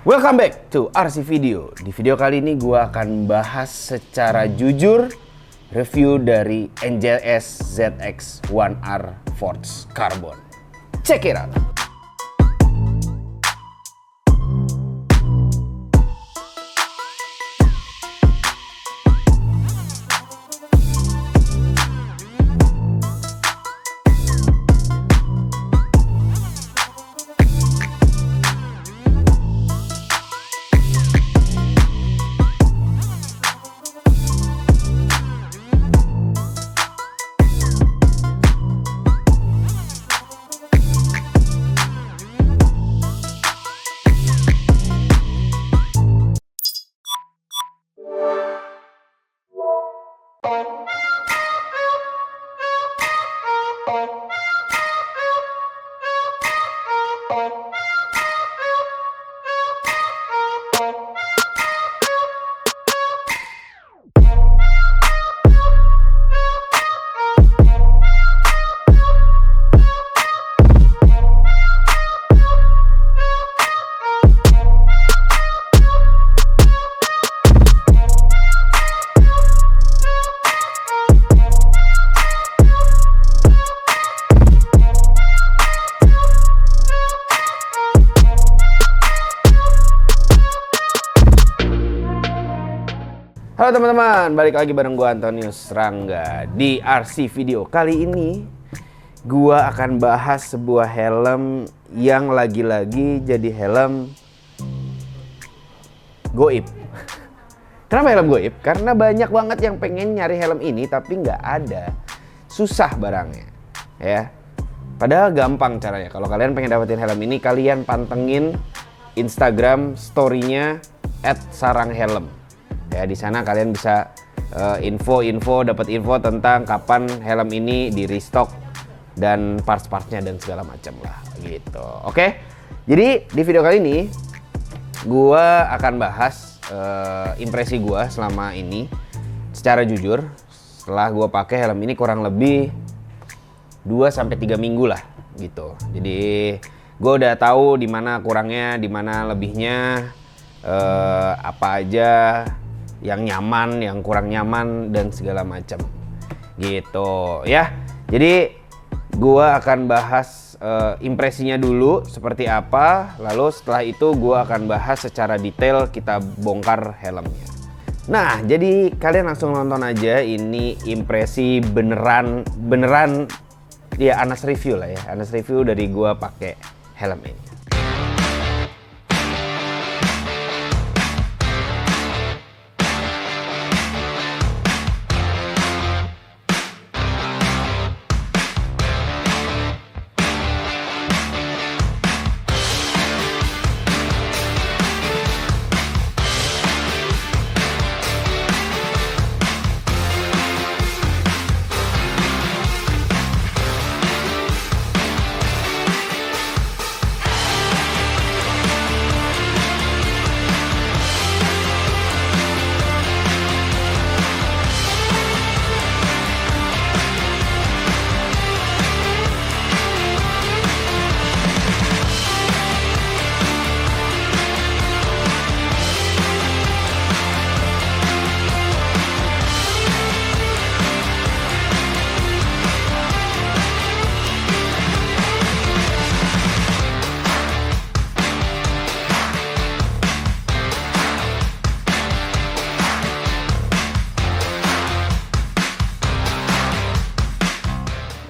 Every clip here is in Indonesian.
Welcome back to RC Video. Di video kali ini gue akan bahas secara jujur review dari NJS ZX-1R Forged Carbon. Check it out. Halo teman-teman, balik lagi bareng gua Antonius Rangga di RC Video. Kali ini gua akan bahas sebuah helm yang lagi-lagi jadi helm goib. Kenapa helm goib? Karena banyak banget yang pengen nyari helm ini tapi nggak ada. Susah barangnya, ya. Padahal gampang caranya. Kalau kalian pengen dapetin helm ini, kalian pantengin Instagram story-nya @saranghelm. Ya, di sana kalian bisa dapat info tentang kapan helm ini di restock dan parts-partsnya dan segala macam lah gitu. Oke. Jadi di video kali ini gua akan bahas impresi gua selama ini secara jujur setelah gua pakai helm ini kurang lebih 2-3 minggu lah gitu. Jadi gua udah tahu di mana kurangnya, di mana lebihnya, apa aja yang nyaman, yang kurang nyaman dan segala macam gitu ya. Jadi gua akan bahas impresinya dulu seperti apa, lalu setelah itu gua akan bahas secara detail, kita bongkar helmnya. Nah, jadi kalian langsung nonton aja, ini impresi beneran ya, honest review lah ya, honest review dari gua pakai helm ini.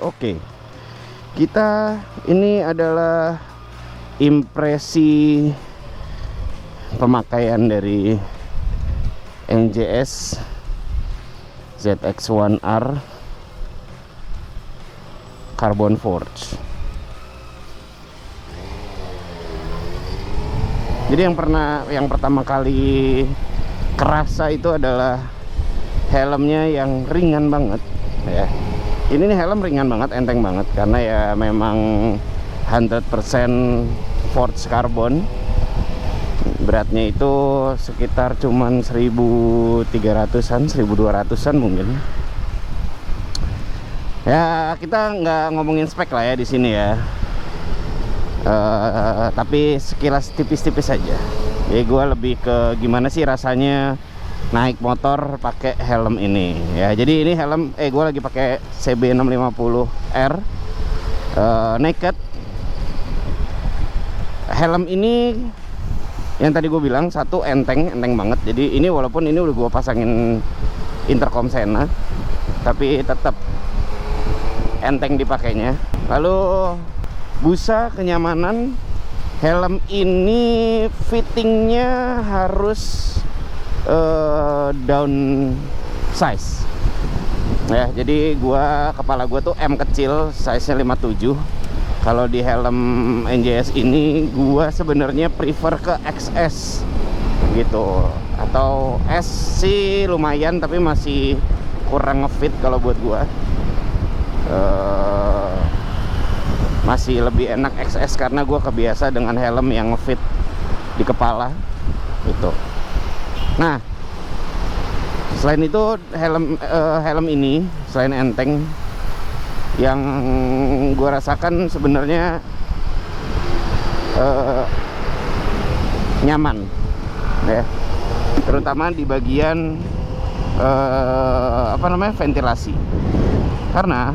Oke, ini adalah impresi pemakaian dari NJS ZX-1R Carbon Forged. Jadi yang pertama kali kerasa itu adalah helmnya yang ringan banget ya. Ini nih helm ringan banget, enteng banget karena ya memang 100% forged carbon. Beratnya itu sekitar cuman 1300-an, 1200-an mungkin. Ya, kita nggak ngomongin spek lah ya di sini ya. Tapi sekilas tipis-tipis aja. Jadi gue lebih ke gimana sih rasanya naik motor pakai helm ini ya. Jadi ini helm gue lagi pakai CB650R naked. Helm ini yang tadi gue bilang satu enteng banget. Jadi ini walaupun ini udah gue pasangin intercom Sena, tapi tetap enteng dipakainya. Lalu busa kenyamanan, helm ini fittingnya harus down size ya. Jadi kepala gua tuh M kecil, size nya 57. Kalau di helm NJS ini gua sebenarnya prefer ke XS gitu, atau S sih lumayan tapi masih kurang ngefit kalau buat gua. Masih lebih enak XS karena gua kebiasa dengan helm yang ngefit di kepala gitu. Nah, selain itu helm ini selain enteng, yang gue rasakan sebenarnya nyaman ya, terutama di bagian ventilasi. Karena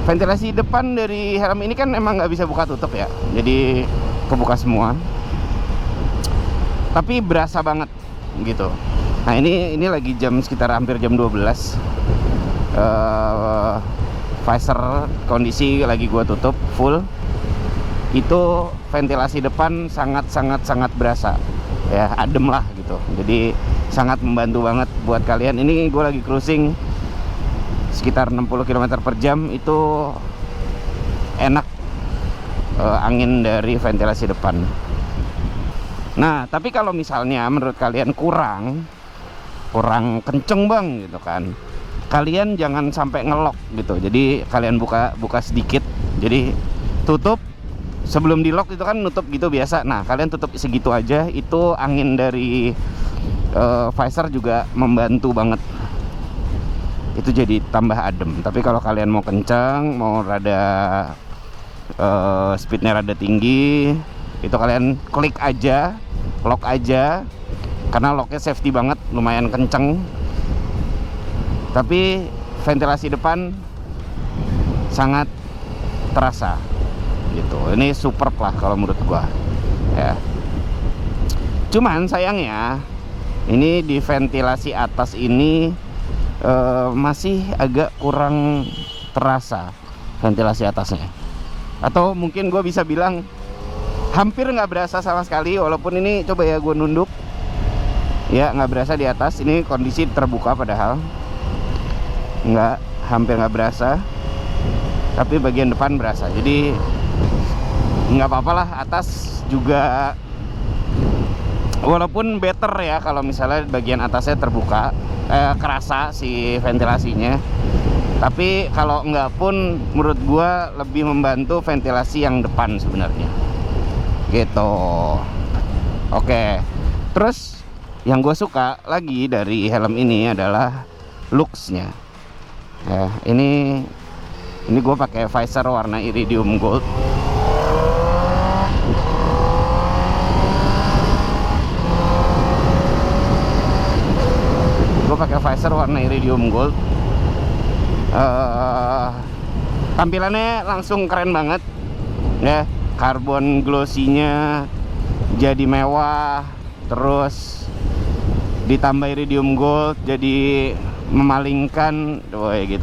ventilasi depan dari helm ini kan emang nggak bisa buka tutup ya, jadi kebuka semua, tapi berasa banget gitu. Nah ini lagi jam sekitar hampir jam 12. Visor kondisi lagi gua tutup full. Itu ventilasi depan sangat berasa ya, adem lah gitu. Jadi sangat membantu banget buat kalian. Ini gue lagi cruising sekitar 60 km per jam, itu enak angin dari ventilasi depan. Nah, tapi kalau misalnya menurut kalian kurang kenceng bang gitu kan, kalian jangan sampai ngelok gitu. Jadi kalian buka sedikit, jadi tutup sebelum di lock itu kan nutup gitu biasa. Nah, kalian tutup segitu aja, itu angin dari visor juga membantu banget. Itu jadi tambah adem. Tapi kalau kalian mau kencang, mau rada speednya rada tinggi, itu kalian klik aja, lock aja, karena locknya safety banget, lumayan kenceng. Tapi ventilasi depan sangat terasa gitu. Ini superb lah kalau menurut gua ya. Cuman sayangnya ini di ventilasi atas ini masih agak kurang terasa ventilasi atasnya, atau mungkin gue bisa bilang hampir nggak berasa sama sekali. Walaupun ini coba ya gue nunduk ya, nggak berasa di atas. Ini kondisi terbuka padahal hampir nggak berasa, tapi bagian depan berasa. Jadi nggak apa-apa lah, atas juga walaupun better ya kalau misalnya bagian atasnya terbuka, kerasa si ventilasinya. Tapi kalau enggak pun menurut gua lebih membantu ventilasi yang depan sebenarnya gitu. Oke, terus yang gue suka lagi dari helm ini adalah looksnya ya. Ini gue pakai visor warna iridium gold. Pakai visor warna iridium gold. Tampilannya langsung keren banget ya. Karbon glossy-nya jadi mewah, terus ditambah iridium gold jadi memalingkan,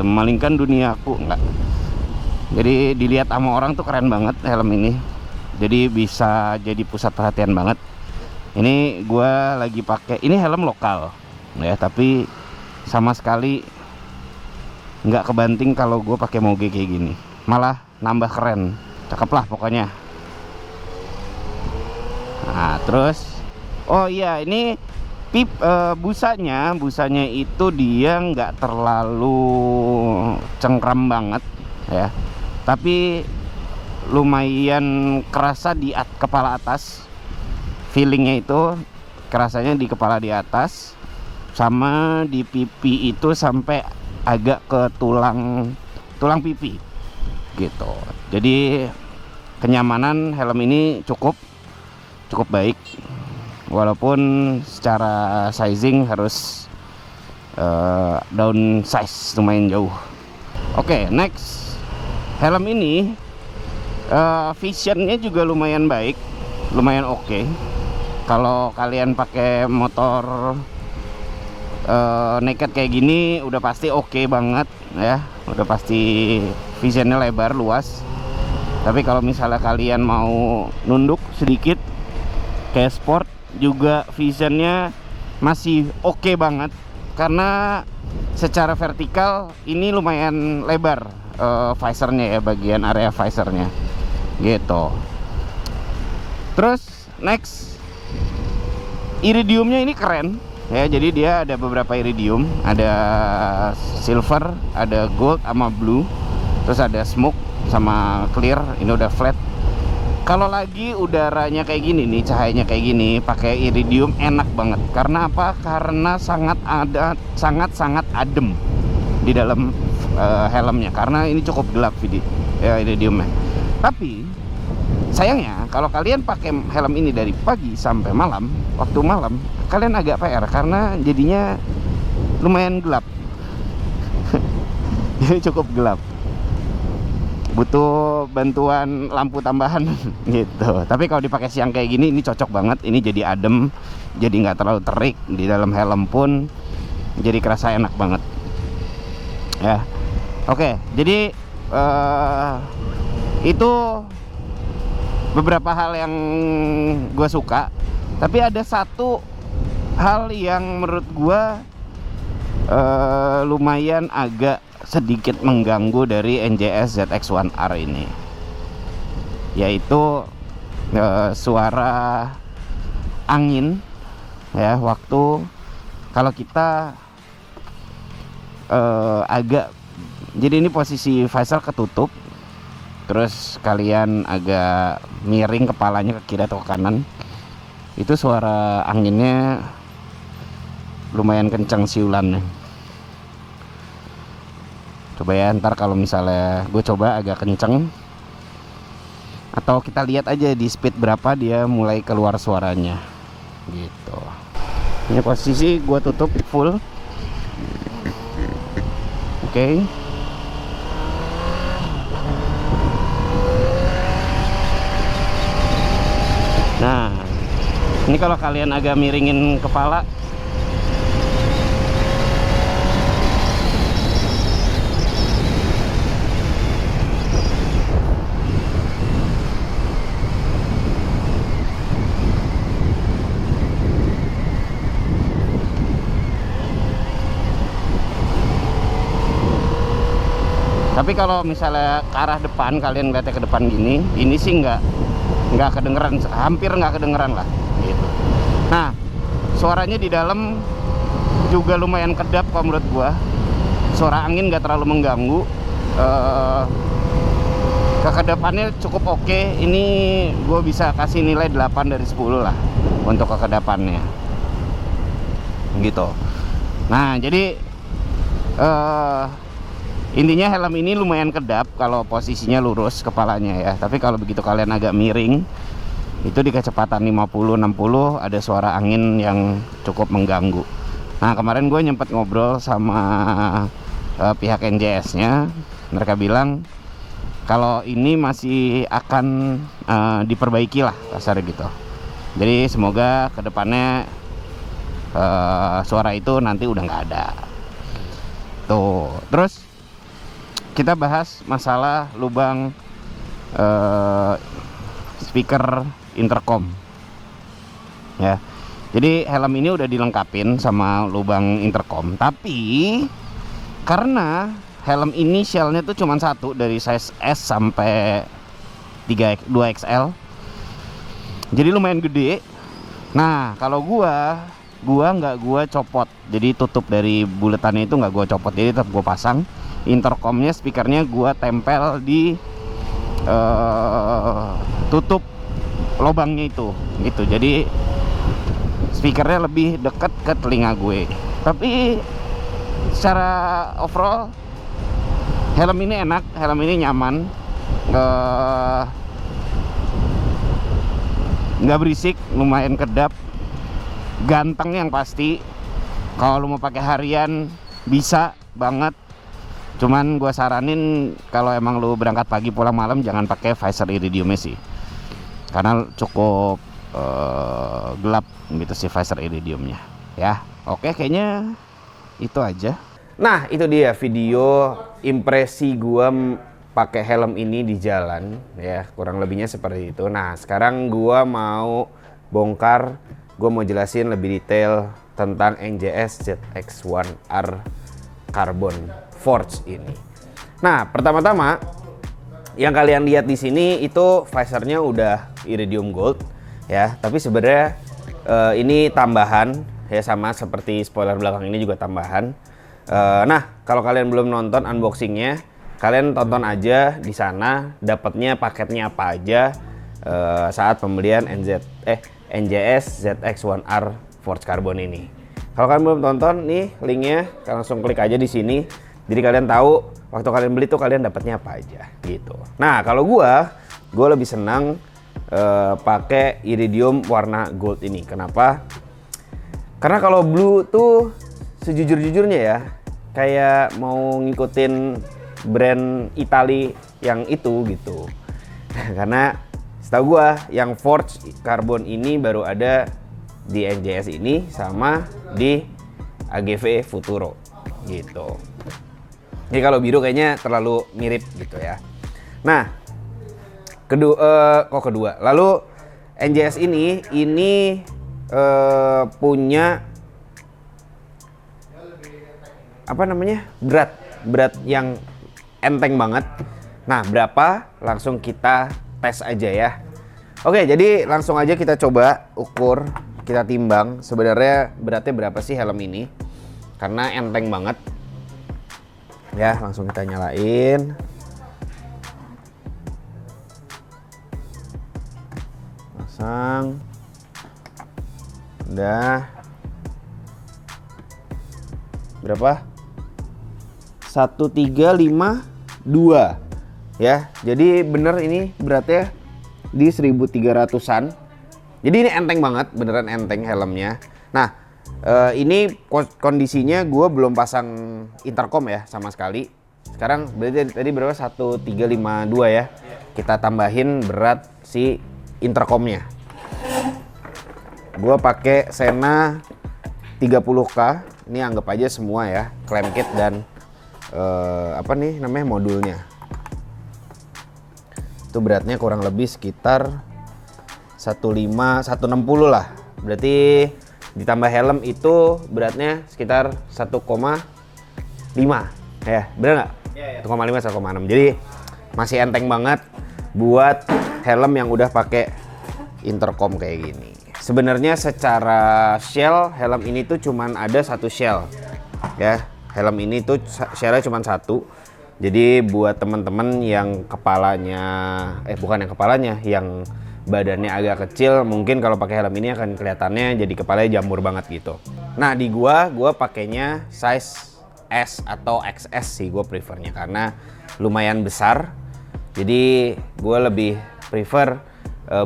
memalingkan duniaku enggak. Jadi dilihat sama orang tuh keren banget helm ini. Jadi bisa jadi pusat perhatian banget. Ini gua lagi pakai, ini helm lokal ya, tapi sama sekali nggak kebanting kalau gue pakai moge kayak gini, malah nambah keren, cakep lah pokoknya. Nah terus, oh iya, ini busanya itu dia nggak terlalu cengkram banget ya, tapi lumayan kerasa di kepala atas. Feelingnya itu kerasanya di kepala di atas, sama di pipi itu sampai agak ke tulang pipi gitu. Jadi kenyamanan helm ini cukup baik walaupun secara sizing harus down size lumayan jauh. Oke, next, helm ini visionnya juga lumayan baik, lumayan oke. Kalau kalian pakai motor naked kayak gini udah pasti oke banget ya, udah pasti visionnya lebar luas. Tapi kalau misalnya kalian mau nunduk sedikit kayak sport, juga visionnya masih oke banget, karena secara vertikal ini lumayan lebar visornya ya, bagian area visornya gitu. Terus next, iridiumnya ini keren ya, jadi dia ada beberapa iridium, ada silver, ada gold sama blue, terus ada smoke sama clear. Ini udah flat. Kalau lagi udaranya kayak gini nih, cahayanya kayak gini, pakai iridium enak banget. Karena apa? Karena sangat adem di dalam helmnya, karena ini cukup gelap iridiumnya. Tapi sayangnya kalau kalian pakai helm ini dari pagi sampai malam, waktu malam kalian agak PR karena jadinya lumayan gelap. Jadi cukup gelap, butuh bantuan lampu tambahan gitu. Tapi kalau dipakai siang kayak gini, ini cocok banget. Ini jadi adem, jadi nggak terlalu terik. Di dalam helm pun jadi kerasa enak banget ya. Oke, jadi itu beberapa hal yang gue suka. Tapi ada satu hal yang menurut gue lumayan agak sedikit mengganggu dari NJS ZX-1R ini, yaitu suara angin ya, waktu kalau kita agak, jadi ini posisi visor ketutup, terus kalian agak miring kepalanya ke kiri atau ke kanan, itu suara anginnya lumayan kencang siulannya. Coba ya, ntar kalau misalnya gue coba agak kenceng, atau kita lihat aja di speed berapa dia mulai keluar suaranya gitu. Ini posisi gue tutup full. Oke. Nah, ini kalau kalian agak miringin kepala, tapi kalau misalnya ke arah depan, kalian lihatnya ke depan gini, ini sih nggak kedengeran, hampir nggak kedengeran lah gitu. Nah, suaranya di dalam juga lumayan kedap kalau menurut gua. Suara angin nggak terlalu mengganggu. Kekedapannya cukup oke. Ini gue bisa kasih nilai 8 dari 10 lah untuk kekedapannya gitu. Nah, jadi intinya helm ini lumayan kedap kalau posisinya lurus kepalanya ya. Tapi kalau begitu kalian agak miring, itu di kecepatan 50-60 ada suara angin yang cukup mengganggu. Nah, kemarin gue nyempet ngobrol sama pihak NJS-nya. Mereka bilang kalau ini masih akan diperbaiki lah, kasar gitu. Jadi semoga kedepannya suara itu nanti udah nggak ada. Tuh, terus kita bahas masalah lubang speaker intercom ya. Jadi helm ini udah dilengkapin sama lubang intercom, tapi karena helm ini shellnya tuh cuma satu dari size S sampai 2XL, jadi lumayan gede. Nah, kalau gua nggak copot, jadi tutup dari buletannya itu nggak gua copot, jadi tetap gua pasang. Intercomnya, speakernya gua tempel di tutup lubangnya itu gitu. Jadi speakernya lebih dekat ke telinga gue. Tapi secara overall helm ini enak, helm ini nyaman, nggak berisik, lumayan kedap. ganteng yang pasti. Kalau lu mau pakai harian bisa banget. Cuman gua saranin kalau emang lu berangkat pagi pulang malam jangan pakai visor iridiumnya sih. Karena cukup gelap gitu sih visor iridiumnya ya. Oke, kayaknya itu aja. Nah, itu dia video impresi gua pakai helm ini di jalan ya, kurang lebihnya seperti itu. Nah, sekarang gua mau bongkar, gua mau jelasin lebih detail tentang NJS ZX-1R Carbon Forged ini. Nah, pertama-tama yang kalian lihat di sini itu visornya udah iridium gold ya, tapi sebenarnya ini tambahan ya, sama seperti spoiler belakang ini juga tambahan. Nah, kalau kalian belum nonton unboxingnya, kalian tonton aja di sana dapatnya paketnya apa aja saat pembelian NJS ZX-1R Forged Carbon ini. Kalau kalian belum tonton, nih linknya, kalian langsung klik aja di sini. Jadi kalian tahu waktu kalian beli tuh kalian dapatnya apa aja gitu. Nah, kalau gua lebih senang pakai iridium warna gold ini. Kenapa? Karena kalau blue tuh sejujur-jujurnya ya, kayak mau ngikutin brand Itali yang itu gitu. Karena setahu gua yang Forged Carbon ini baru ada di NJS ini sama di AGV Futuro gitu. Jadi kalau biru kayaknya terlalu mirip gitu ya. Nah, kedua. Lalu NJS ini punya apa namanya, berat yang enteng banget. Nah, berapa? Langsung kita tes aja ya. Oke, jadi langsung aja kita coba ukur, kita timbang sebenarnya beratnya berapa sih helm ini, karena enteng banget ya. Langsung kita nyalain. Pasang. Udah. Berapa? 1352 ya. Jadi bener ini beratnya di 1300-an. Jadi ini enteng banget, beneran enteng helmnya. Nah, ini kondisinya gue belum pasang intercom ya sama sekali. Sekarang berarti tadi berapa? 1352 ya. Kita tambahin berat si intercomnya. Gue pakai Sena 30K. Ini anggap aja semua ya, clamp kit dan apa nih namanya, modulnya. Itu beratnya kurang lebih sekitar 160 lah. Berarti ditambah helm itu beratnya sekitar 1,5 ya, bener nggak? Yeah, yeah. 1,5 1,6. Jadi masih enteng banget buat helm yang udah pakai intercom kayak gini. Sebenarnya secara shell helm ini tuh cuman ada satu shell ya. Helm ini tuh shellnya cuma satu. Jadi buat teman-teman yang kepalanya bukan yang kepalanya, yang badannya agak kecil, mungkin kalau pakai helm ini akan kelihatannya jadi kepalanya jamur banget gitu. Nah, di gua pakainya size S atau XS sih, gua prefernya karena lumayan besar. Jadi gua lebih prefer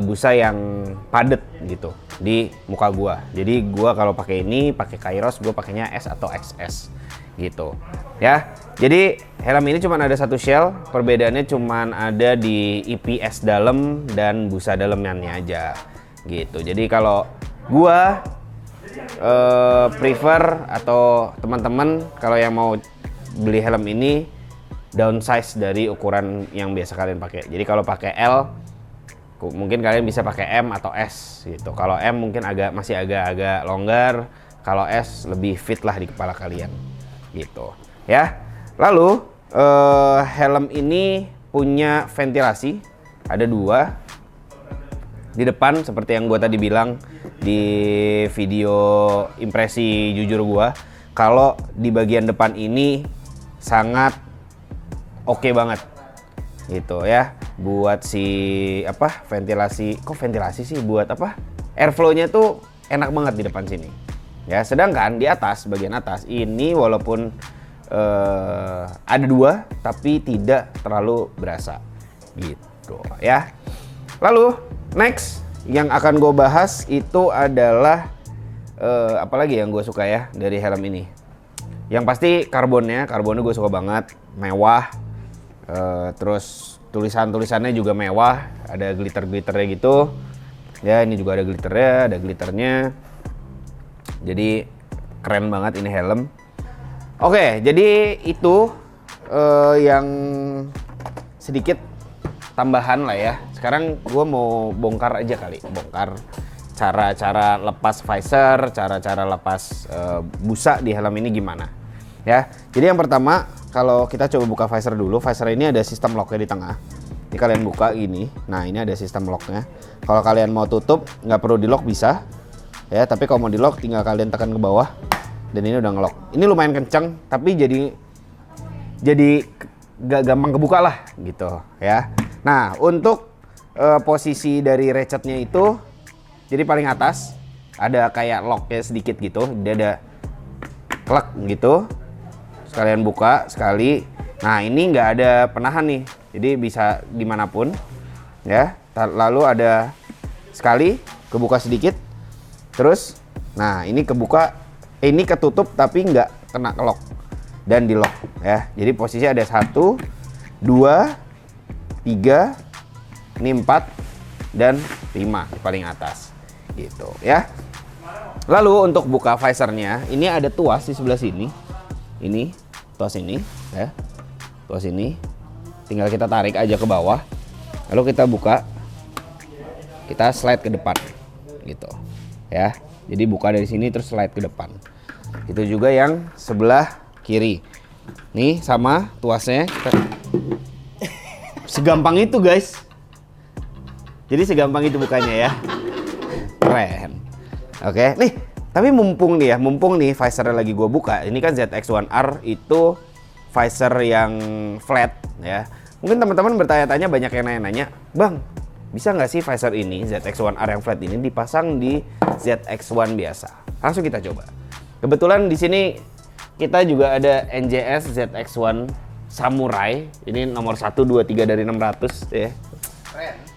busa yang padet gitu di muka gua. Jadi gua kalau pakai ini, pakai Kairos, gua pakainya S atau XS gitu ya. Jadi helm ini cuma ada satu shell, perbedaannya cuma ada di IPS dalam dan busa dalamnya aja gitu. Jadi kalau gua prefer atau teman-teman kalau yang mau beli helm ini downsize dari ukuran yang biasa kalian pakai. Jadi kalau pakai L mungkin kalian bisa pakai M atau S gitu. Kalau M mungkin masih agak longgar, kalau S lebih fit lah di kepala kalian gitu ya. Lalu helm ini punya ventilasi, ada 2 di depan seperti yang gue tadi bilang di video impresi jujur gue. Kalau di bagian depan ini sangat oke banget gitu ya, buat si ventilasi, buat airflow-nya tuh enak banget di depan sini ya. Sedangkan di atas, bagian atas ini walaupun ada 2 tapi tidak terlalu berasa gitu ya. Lalu next yang akan gue bahas itu adalah apalagi yang gue suka ya dari helm ini. Yang pasti karbonnya gue suka banget, mewah. Terus tulisannya juga mewah, ada glitter-glitternya gitu. Ya, ini juga ada glitternya. Jadi keren banget ini helm. Oke, jadi itu yang sedikit tambahan lah ya. Sekarang gue mau bongkar cara-cara lepas visor, cara-cara lepas busa di helm ini gimana ya. Jadi yang pertama, kalau kita coba buka visor dulu, visor ini ada sistem locknya di tengah. Ini kalian buka gini, nah ini ada sistem locknya. Kalau kalian mau tutup nggak perlu di lock bisa ya, tapi kalau mau di lock tinggal kalian tekan ke bawah dan ini udah ngelock. Ini lumayan kenceng tapi jadi gak gampang kebuka lah gitu ya. Nah, untuk posisi dari ratchetnya itu, jadi paling atas ada kayak locknya sedikit gitu, dia ada klek gitu. Sekalian buka sekali. Nah, ini nggak ada penahan nih, jadi bisa dimanapun ya. Lalu ada sekali kebuka sedikit, terus, nah ini kebuka, ini ketutup tapi nggak kena lock dan di lock ya. Jadi posisi ada 1, 2, 3, ini 4 dan 5 di paling atas gitu ya. Lalu untuk buka visornya, ini ada tuas di sebelah sini. Ini tuas ini ya. Tuas ini tinggal kita tarik aja ke bawah. Lalu kita buka. Kita slide ke depan gitu ya. Jadi buka dari sini terus slide ke depan. Itu juga yang sebelah kiri. Nih sama tuasnya kita segampang itu guys. Jadi segampang itu bukanya ya. Keren. Oke, nih tapi mumpung nih visor lagi gue buka. Ini kan ZX-1R itu visor yang flat ya. Mungkin teman-teman bertanya-tanya, banyak yang nanya-nanya, Bang, bisa nggak sih visor ini ZX-1R yang flat ini dipasang di ZX-1 biasa? Langsung kita coba. Kebetulan di sini kita juga ada NJS ZX-1 Samurai. Ini nomor 1, 2, 3 dari 600 ya.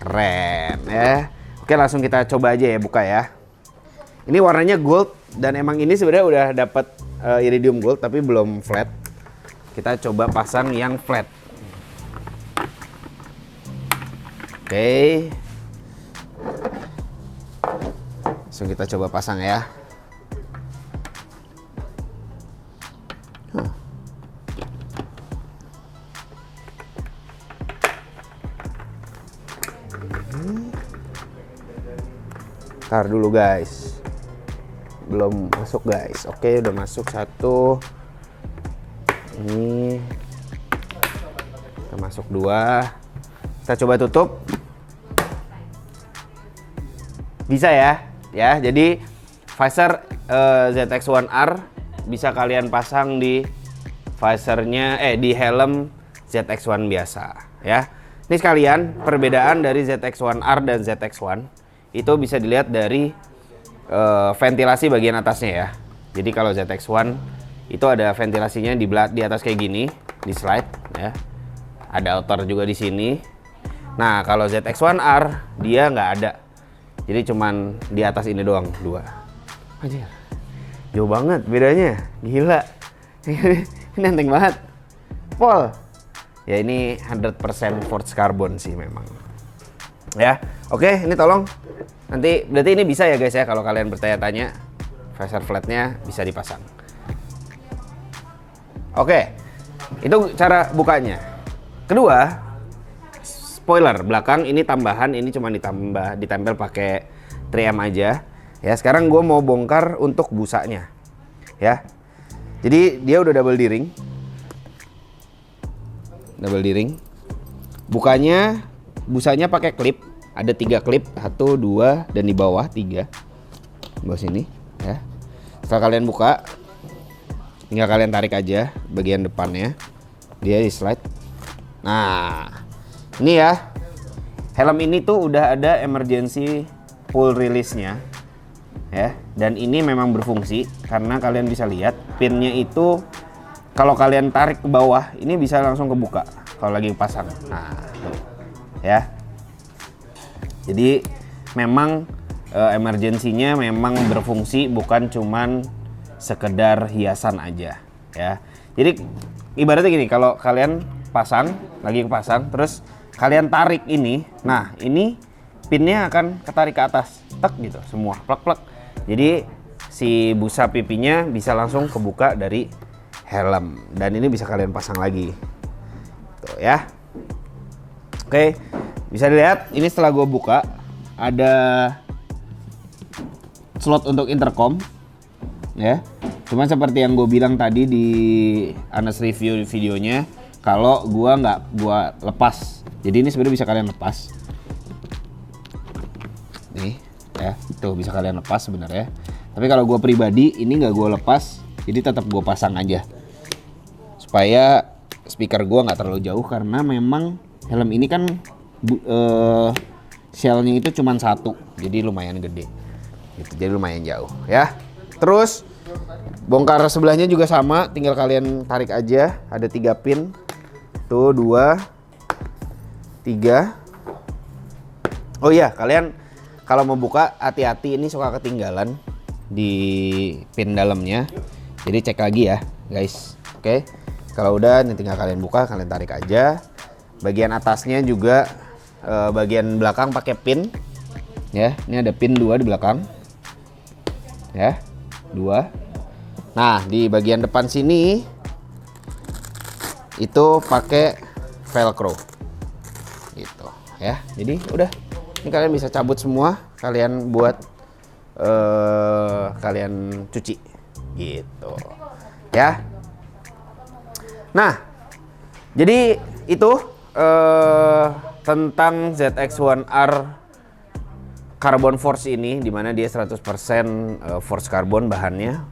Keren ya. Oke, langsung kita coba aja ya, buka ya. Ini warnanya gold dan emang ini sebenarnya udah dapat iridium gold tapi belum flat. Kita coba pasang yang flat. Oke. Langsung kita coba pasang ya. Ntar dulu guys, belum masuk guys. Oke, udah masuk 1. Ini kita masuk 2. Kita coba tutup. Bisa ya. Jadi visor ZX-1R bisa kalian pasang di visornya di helm ZX-1 biasa ya. Ini sekalian perbedaan dari ZX-1R dan ZX-1 itu bisa dilihat dari ventilasi bagian atasnya ya. Jadi kalau ZX-1 itu ada ventilasinya di atas kayak gini, di slide ya. Ada outer juga di sini. Nah, kalau ZX-1R dia nggak ada. Jadi cuman di atas ini doang, 2. Anjir. Jauh banget bedanya. Gila. Ini enteng banget. Pol. Ya ini 100% forged carbon sih memang. Ya. Oke, ini tolong. Nanti berarti ini bisa ya guys ya, kalau kalian bertanya-tanya, visor flatnya bisa dipasang. Oke, itu cara bukanya. Kedua, spoiler belakang ini tambahan, ini cuma ditempel pakai 3M aja. Ya, sekarang gue mau bongkar untuk busanya. Ya, jadi dia udah double D-ring. Bukanya, busanya pakai klip. Ada 3 klip, 1, 2, dan di bawah 3. Di bawah sini ya. Setelah kalian buka, tinggal kalian tarik aja bagian depannya. Dia di slide. Nah, ini ya. Helm ini tuh udah ada emergency pull release-nya. Ya, dan ini memang berfungsi karena kalian bisa lihat pinnya itu kalau kalian tarik ke bawah, ini bisa langsung kebuka kalau lagi pasang. Nah, tuh. Ya. Jadi memang emergensinya memang berfungsi, bukan cuman sekedar hiasan aja ya. Jadi ibaratnya gini, kalau kalian lagi pasang, terus kalian tarik ini, nah ini pinnya akan ketarik ke atas, tek gitu semua, plek. Jadi si busa pipinya bisa langsung kebuka dari helm, dan ini bisa kalian pasang lagi tuh ya. Oke, bisa dilihat ini setelah gue buka ada slot untuk intercom ya. Cuman seperti yang gue bilang tadi di Anas review videonya, kalau gua lepas. Jadi ini sebenarnya bisa kalian lepas. Nih ya, tuh bisa kalian lepas sebenarnya. Tapi kalau gua pribadi ini nggak gua lepas, jadi tetap gua pasang aja. Supaya speaker gua nggak terlalu jauh, karena memang helm ini kan shellnya itu cuma satu, jadi lumayan gede gitu, jadi lumayan jauh ya. Terus bongkar sebelahnya juga sama, tinggal kalian tarik aja. Ada 3 pin tuh, 2 3. Oh iya, kalian kalau mau buka hati-hati, ini suka ketinggalan di pin dalamnya, jadi cek lagi ya guys. Oke, kalau udah ini tinggal kalian buka, kalian tarik aja. Bagian atasnya juga bagian belakang pakai pin ya. Ini ada pin 2 di belakang ya, 2. Nah di bagian depan sini itu pakai velcro gitu ya. Jadi udah, ini kalian bisa cabut semua, kalian buat kalian cuci gitu ya. Nah jadi itu tentang ZX-1R Carbon Force ini, dimana dia 100% force carbon bahannya.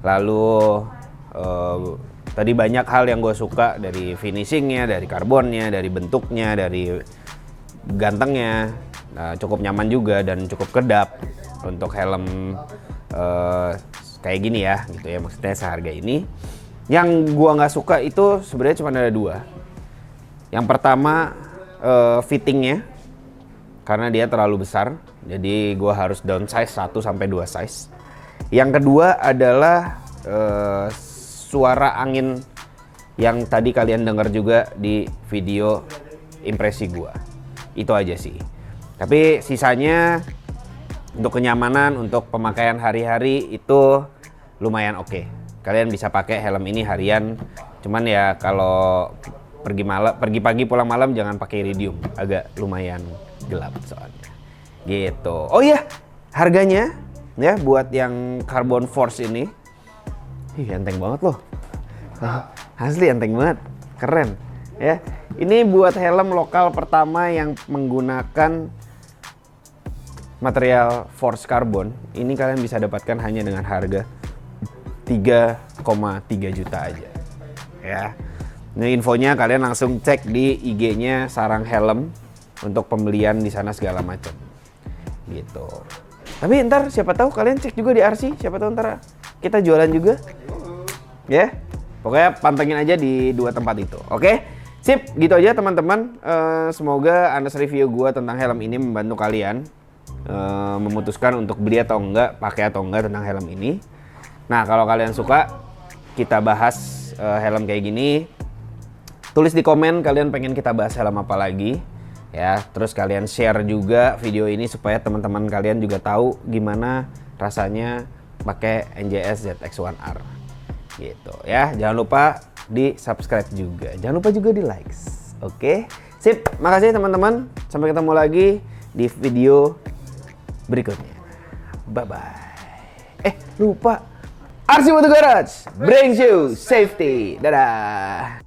Lalu tadi banyak hal yang gue suka, dari finishingnya, dari karbonnya, dari bentuknya, dari gantengnya. Cukup nyaman juga dan cukup kedap untuk helm kayak gini ya gitu ya, maksudnya seharga ini. Yang gue nggak suka itu sebenarnya cuma ada 2. Yang pertama fittingnya, karena dia terlalu besar, jadi gue harus downsize 1-2 size. Yang kedua adalah suara angin yang tadi kalian dengar juga di video impresi gue. Itu aja sih. Tapi sisanya untuk kenyamanan, untuk pemakaian hari-hari itu lumayan oke. Kalian bisa pakai helm ini harian. Cuman ya kalau pergi pagi pulang malam jangan pakai iridium, agak lumayan gelap soalnya gitu. Oh iya, harganya ya buat yang Carbon Force ini, enteng banget loh. Asli enteng banget, keren ya. Ini buat helm lokal pertama yang menggunakan material force carbon. Ini kalian bisa dapatkan hanya dengan harga 3,3 juta aja ya. Ini infonya, kalian langsung cek di IG-nya Sarang Helm untuk pembelian di sana segala macam gitu. Tapi ntar siapa tahu kalian cek juga di RC, siapa tahu ntar kita jualan juga ya. Pokoknya pantengin aja di 2 tempat itu. Oke, sip, gitu aja teman-teman. Semoga Anas review gua tentang helm ini membantu kalian memutuskan untuk beli atau enggak, pakai atau enggak tentang helm ini. Nah kalau kalian suka kita bahas helm kayak gini, tulis di komen kalian pengen kita bahas helm apa lagi ya. Terus kalian share juga video ini supaya teman-teman kalian juga tahu gimana rasanya pakai NJS ZX-1R gitu ya. Jangan lupa di subscribe juga, jangan lupa juga di likes. Oke, sip, makasih teman-teman, sampai ketemu lagi di video berikutnya. Bye bye. Lupa, RC Moto Garage brings you safety. Dadah.